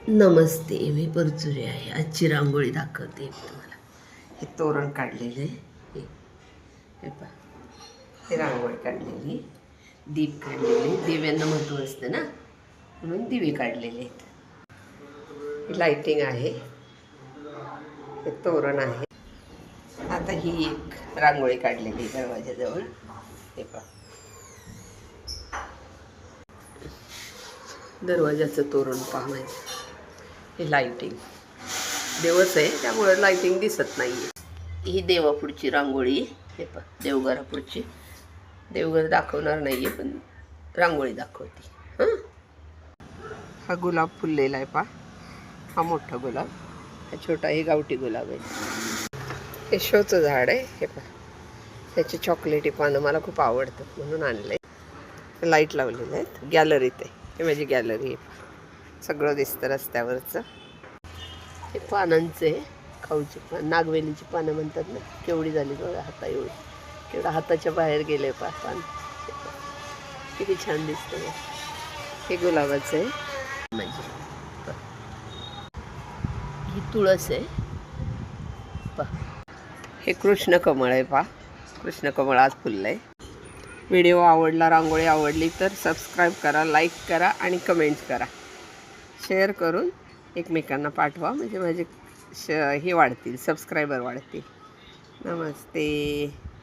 नमस्ते, मी परचुरी आहे. आजची रांगोळी दाखवते तुम्हाला. हे तोरण काढलेलं आहे. हे पहा, हे रांगोळी काढलेली, दीप काढलेले. दिव्यांना महत्त्व असतं ना, म्हणून दिवे काढलेले आहेत. ही लाईटिंग आहे, हे तोरण आहे. आता ही एक रांगोळी काढलेली दरवाजाजवळ. हे पहा, दरवाजाचं तोरण पाहायचं. हे लाईटिंग देवच आहे, त्यामुळे लाईटिंग दिसत नाही आहे. ही देवापुढची रांगोळी. हे पहा, देवघरापुढची. देवघर दाखवणार नाही आहे, पण रांगोळी दाखवते. हां, हा गुलाब फुललेला आहे पहा. हा मोठा गुलाब, हा छोटा हे गावठी गुलाब आहे. हे शोचं झाड आहे. हे पहा, त्याचे चॉकलेटी पानं मला खूप आवडतं म्हणून आणलं आहे. लाईट लावलेले आहेत. गॅलरीत आहे, हे माझी गॅलरी आहे. सगळं दिसतं रस्त्यावरचं. हे पानांचे, खाऊची पान, नागवेलीची पानं म्हणतात ना, केवढी झाली बघा, हाता एवढी. केवढा हाताच्या बाहेर गेले पान. किती छान दिसतं. हे गुलाबाचं आहे माझी. ही तुळस आहे पहा. हे कृष्णकमळ आहे पहा. कृष्णकमळ आज फुललं आहे. व्हिडिओ आवडला, रांगोळी आवडली तर सबस्क्राईब करा, लाईक करा आणि कमेंट करा. शेअर करून एकमेकांना पाठवा, म्हणजे माझे हे वाढतील, सबस्क्रायबर वाढतील. नमस्ते.